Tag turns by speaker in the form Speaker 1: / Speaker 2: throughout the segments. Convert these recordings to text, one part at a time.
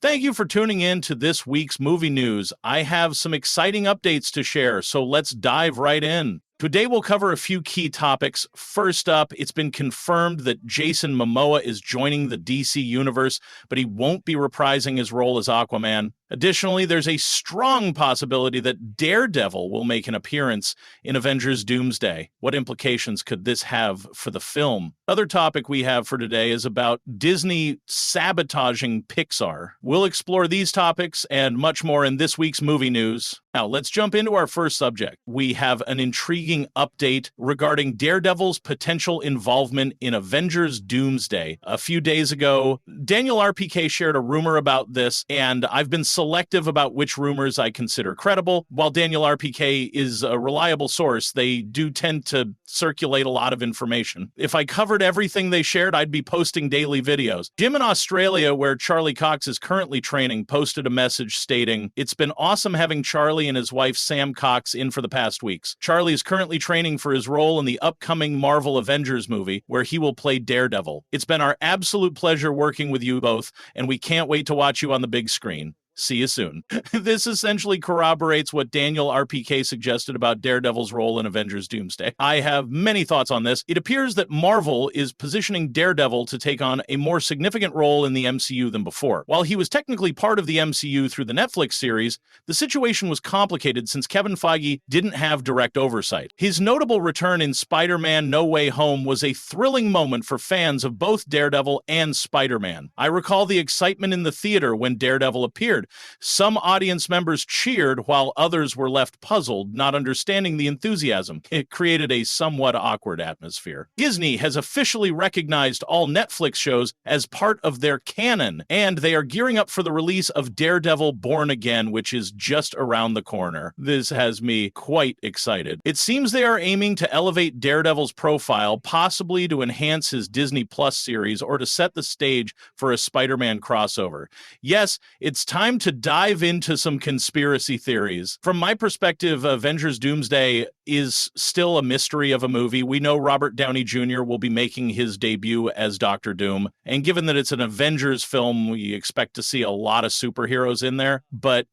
Speaker 1: Thank you for tuning in to this week's movie news. I have some exciting updates to share, so let's dive right in. Today we'll cover a few key topics. First up, it's been confirmed that Jason Momoa is joining the DC universe, but he won't be reprising his role as Aquaman. Additionally, there's a strong possibility that Daredevil will make an appearance in Avengers Doomsday. What implications could this have for the film? Other topic we have for today is about Disney sabotaging Pixar. We'll explore these topics and much more in this week's movie news. Now, let's jump into our first subject. We have an intriguing update regarding Daredevil's potential involvement in Avengers Doomsday. A few days ago, Daniel RPK shared a rumor about this, and I've been selective about which rumors I consider credible. While Daniel RPK is a reliable source, they do tend to circulate a lot of information. If I covered everything they shared, I'd be posting daily videos. Jim in Australia, where Charlie Cox is currently training, posted a message stating, "It's been awesome having Charlie and his wife Sam Cox in for the past weeks. Charlie is currently training for his role in the upcoming Marvel Avengers movie, where he will play Daredevil. It's been our absolute pleasure working with you both, and we can't wait to watch you on the big screen. See you soon." This essentially corroborates what Daniel RPK suggested about Daredevil's role in Avengers Doomsday. I have many thoughts on this. It appears that Marvel is positioning Daredevil to take on a more significant role in the MCU than before. While he was technically part of the MCU through the Netflix series, the situation was complicated since Kevin Feige didn't have direct oversight. His notable return in Spider-Man No Way Home was a thrilling moment for fans of both Daredevil and Spider-Man. I recall the excitement in the theater when Daredevil appeared. Some audience members cheered while others were left puzzled, not understanding the enthusiasm. It created a somewhat awkward atmosphere. Disney has officially recognized all Netflix shows as part of their canon, and they are gearing up for the release of Daredevil Born Again, which is just around the corner. This has me quite excited. It seems they are aiming to elevate Daredevil's profile, possibly to enhance his Disney Plus series or to set the stage for a Spider-Man crossover. Yes, it's time to dive into some conspiracy theories. From my perspective, Avengers Doomsday is still a mystery of a movie. We know Robert Downey Jr. will be making his debut as Dr. Doom, and given that it's an Avengers film, we expect to see a lot of superheroes in there. But,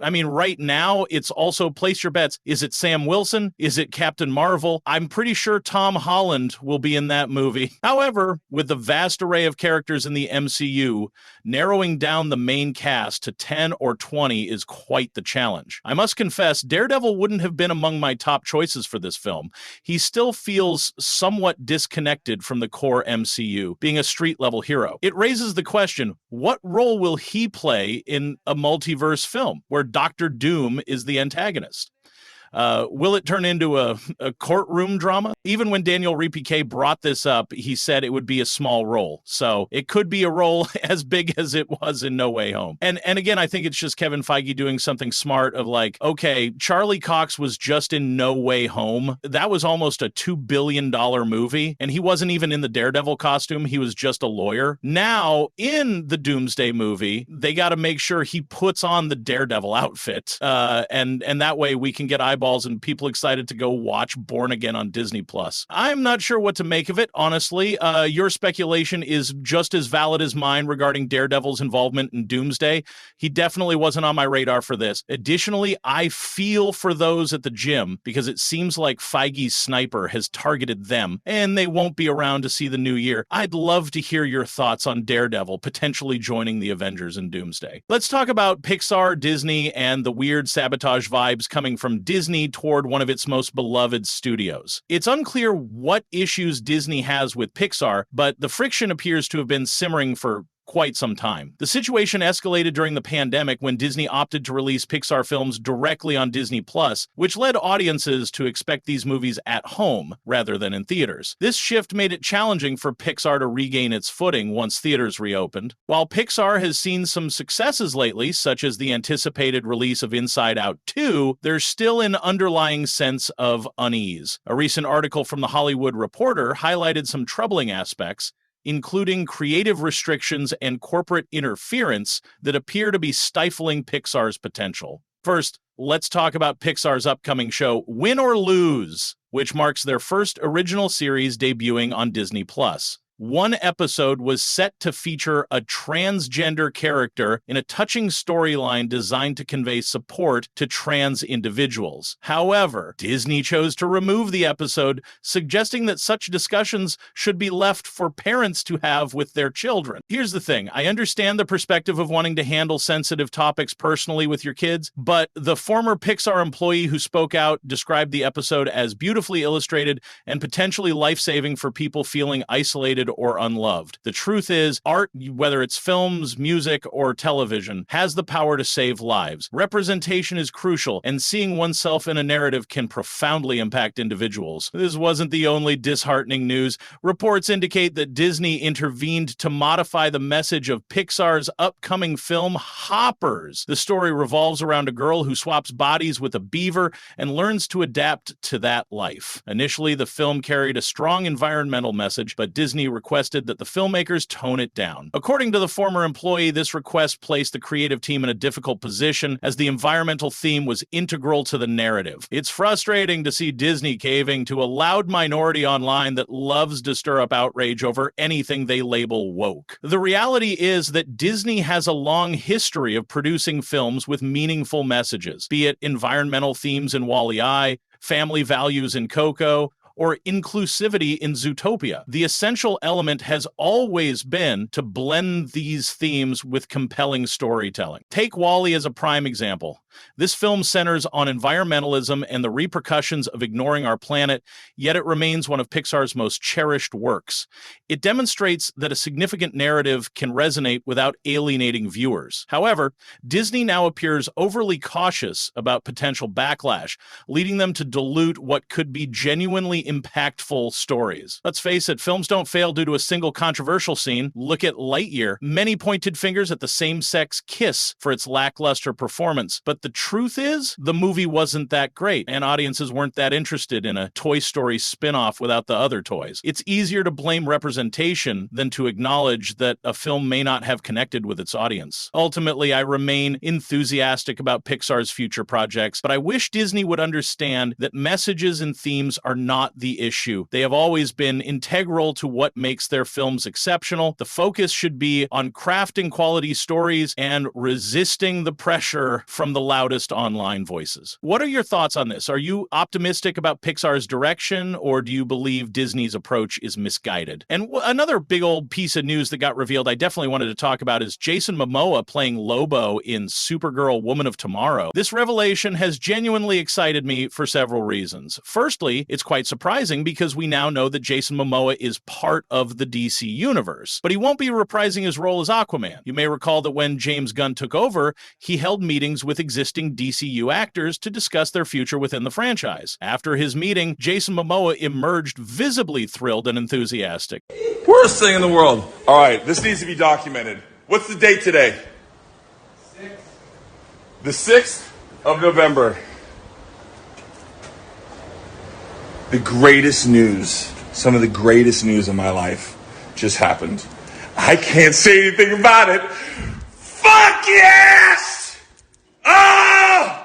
Speaker 1: I mean, right now, it's also place your bets. Is it Sam Wilson? Is it Captain Marvel? I'm pretty sure Tom Holland will be in that movie. However, with the vast array of characters in the MCU, narrowing down the main cast to 10 or 20 is quite the challenge. I must confess, Daredevil wouldn't have been among my top choices for this film. He still feels somewhat disconnected from the core MCU, being a street-level hero. It raises the question, what role will he play in a multiverse film where Dr. Doom is the antagonist? Will it turn into a courtroom drama? Even when Daniel RPK brought this up, he said it would be a small role. So it could be a role as big as it was in No Way Home. And again, I think it's just Kevin Feige doing something smart of like, okay, Charlie Cox was just in No Way Home. That was almost a $2 billion movie. And he wasn't even in the Daredevil costume. He was just a lawyer. Now, in the Doomsday movie, they got to make sure he puts on the Daredevil outfit. And that way we can get eyeballs and people excited to go watch Born Again on Disney Plus. I'm not sure what to make of it, honestly. Your speculation is just as valid as mine regarding Daredevil's involvement in Doomsday. He definitely wasn't on my radar for this. Additionally, I feel for those at the gym because it seems like Feige's sniper has targeted them and they won't be around to see the new year. I'd love to hear your thoughts on Daredevil potentially joining the Avengers in Doomsday. Let's talk about Pixar, Disney, and the weird sabotage vibes coming from Disney toward one of its most beloved studios. It's unclear what issues Disney has with Pixar, but the friction appears to have been simmering for quite some time. The situation escalated during the pandemic when Disney opted to release Pixar films directly on Disney Plus, which led audiences to expect these movies at home rather than in theaters. This shift made it challenging for Pixar to regain its footing once theaters reopened. While Pixar has seen some successes lately, such as the anticipated release of Inside Out 2, there's still an underlying sense of unease. A recent article from The Hollywood Reporter highlighted some troubling aspects, including creative restrictions and corporate interference that appear to be stifling Pixar's potential. First, let's talk about Pixar's upcoming show, Win or Lose, which marks their first original series debuting on Disney Plus. One episode was set to feature a transgender character in a touching storyline designed to convey support to trans individuals. However, Disney chose to remove the episode, suggesting that such discussions should be left for parents to have with their children. Here's the thing. I understand the perspective of wanting to handle sensitive topics personally with your kids, but the former Pixar employee who spoke out described the episode as beautifully illustrated and potentially life-saving for people feeling isolated or unloved. The truth is, art, whether it's films, music, or television, has the power to save lives. Representation is crucial, and seeing oneself in a narrative can profoundly impact individuals. This wasn't the only disheartening news. Reports indicate that Disney intervened to modify the message of Pixar's upcoming film Hoppers. The story revolves around a girl who swaps bodies with a beaver and learns to adapt to that life. Initially, the film carried a strong environmental message, but Disney requested that the filmmakers tone it down. According to the former employee, this request placed the creative team in a difficult position as the environmental theme was integral to the narrative. It's frustrating to see Disney caving to a loud minority online that loves to stir up outrage over anything they label woke. The reality is that Disney has a long history of producing films with meaningful messages, be it environmental themes in Wall-E, family values in Coco, or inclusivity in Zootopia. The essential element has always been to blend these themes with compelling storytelling. Take Wall-E as a prime example. This film centers on environmentalism and the repercussions of ignoring our planet, yet it remains one of Pixar's most cherished works. It demonstrates that a significant narrative can resonate without alienating viewers. However, Disney now appears overly cautious about potential backlash, leading them to dilute what could be genuinely impactful stories. Let's face it, films don't fail due to a single controversial scene. Look at Lightyear. Many pointed fingers at the same-sex kiss for its lackluster performance, but the truth is, the movie wasn't that great, and audiences weren't that interested in a Toy Story spin-off without the other toys. It's easier to blame representation than to acknowledge that a film may not have connected with its audience. Ultimately, I remain enthusiastic about Pixar's future projects, but I wish Disney would understand that messages and themes are not the issue. They have always been integral to what makes their films exceptional. The focus should be on crafting quality stories and resisting the pressure from the loudest online voices. What are your thoughts on this? Are you optimistic about Pixar's direction, or do you believe Disney's approach is misguided? And another big old piece of news that got revealed I definitely wanted to talk about is Jason Momoa playing Lobo in Supergirl Woman of Tomorrow. This revelation has genuinely excited me for several reasons. Firstly, it's quite surprising because we now know that Jason Momoa is part of the DC universe, but he won't be reprising his role as Aquaman. You may recall that when James Gunn took over, he held meetings with existing DCU actors to discuss their future within the franchise. After his meeting, Jason Momoa emerged visibly thrilled and enthusiastic.
Speaker 2: Worst thing in the world. All right, this needs to be documented. What's the date today? 6th. The 6th of November. The greatest news, some of the greatest news of my life just happened. I can't say anything about it. Fuck yes! Oh!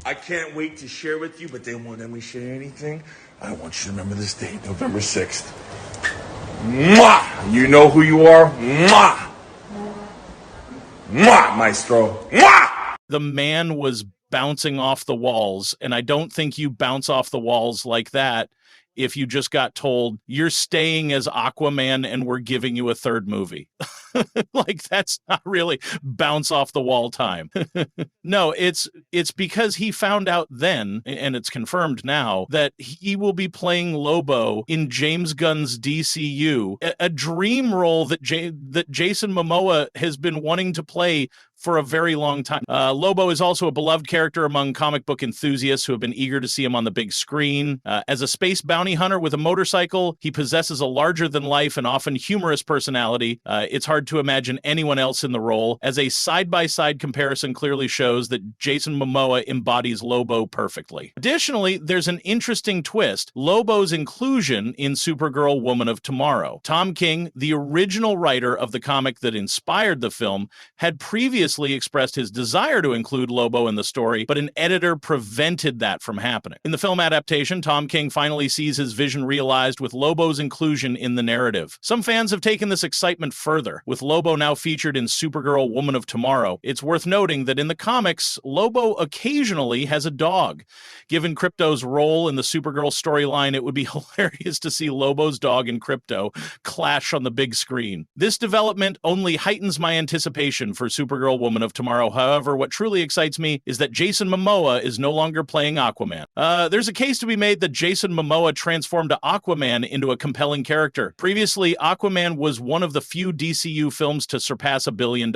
Speaker 2: I can't wait to share with you, but they won't let me share anything. I want you to remember this date, November 6th. Mwah! You know who you are? Mwah! Mwah, maestro. Mwah!
Speaker 1: The man was bouncing off the walls, and I don't think you bounce off the walls like that if you just got told you're staying as Aquaman and we're giving you a third movie. Like, that's not really bounce off the wall time. No, it's because he found out then, and it's confirmed now, that he will be playing Lobo in James Gunn's DCU, a dream role that Jason Momoa has been wanting to play for a very long time. Lobo is also a beloved character among comic book enthusiasts who have been eager to see him on the big screen. As a space bounty hunter with a motorcycle, he possesses a larger-than-life and often humorous personality. It's hard to imagine anyone else in the role, as a side-by-side comparison clearly shows that Jason Momoa embodies Lobo perfectly. Additionally, there's an interesting twist: Lobo's inclusion in Supergirl Woman of Tomorrow. Tom King, the original writer of the comic that inspired the film, had previously previously expressed his desire to include Lobo in the story, but an editor prevented that from happening. In the film adaptation, Tom King finally sees his vision realized with Lobo's inclusion in the narrative. Some fans have taken this excitement further, with Lobo now featured in Supergirl Woman of Tomorrow. It's worth noting that in the comics, Lobo occasionally has a dog. Given Krypto's role in the Supergirl storyline, it would be hilarious to see Lobo's dog and Krypto clash on the big screen. This development only heightens my anticipation for Supergirl Woman of Tomorrow. However, what truly excites me is that Jason Momoa is no longer playing Aquaman. There's a case to be made that Jason Momoa transformed Aquaman into a compelling character. Previously, Aquaman was one of the few DCU films to surpass $1 billion,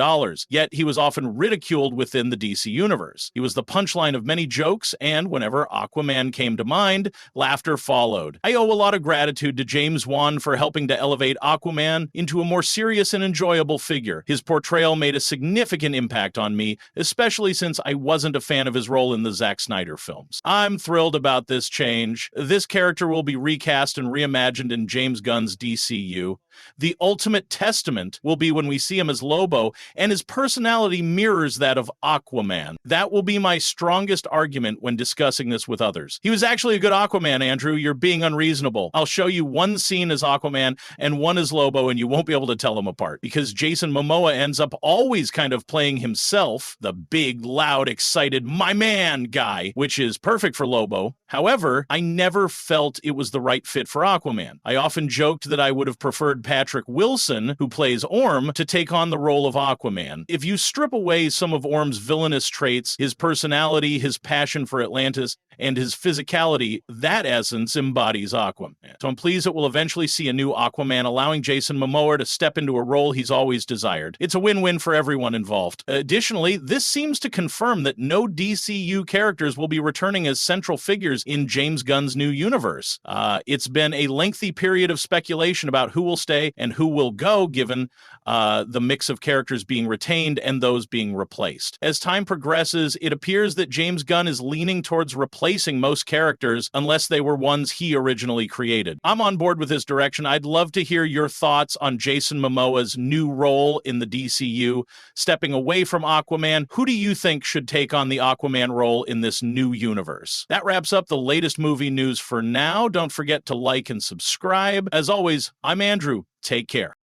Speaker 1: yet he was often ridiculed within the DC universe. He was the punchline of many jokes, and whenever Aquaman came to mind, laughter followed. I owe a lot of gratitude to James Wan for helping to elevate Aquaman into a more serious and enjoyable figure. His portrayal made a significant impact on me, especially since I wasn't a fan of his role in the Zack Snyder films. I'm thrilled about this change. This character will be recast and reimagined in James Gunn's DCU. The ultimate testament will be when we see him as Lobo, and his personality mirrors that of Aquaman. That will be my strongest argument when discussing this with others. He was actually a good Aquaman, Andrew. You're being unreasonable. I'll show you one scene as Aquaman and one as Lobo, and you won't be able to tell them apart, because Jason Momoa ends up always kind of playing himself, the big, loud, excited, my man guy, which is perfect for Lobo. However, I never felt it was the right fit for Aquaman. I often joked that I would have preferred Patrick Wilson, who plays Orm, to take on the role of Aquaman. If you strip away some of Orm's villainous traits, his personality, his passion for Atlantis, and his physicality, that essence embodies Aquaman. So I'm pleased that we'll eventually see a new Aquaman, allowing Jason Momoa to step into a role he's always desired. It's a win-win for everyone involved. Additionally, this seems to confirm that no DCU characters will be returning as central figures in James Gunn's new universe. It's been a lengthy period of speculation about who will stay and who will go, given the mix of characters being retained and those being replaced. As time progresses, it appears that James Gunn is leaning towards replacing most characters unless they were ones he originally created. I'm on board with this direction. I'd love to hear your thoughts on Jason Momoa's new role in the DCU, stepping away from Aquaman. Who do you think should take on the Aquaman role in this new universe? That wraps up the latest movie news for now. Don't forget to like and subscribe. As always, I'm Andrew. Take care.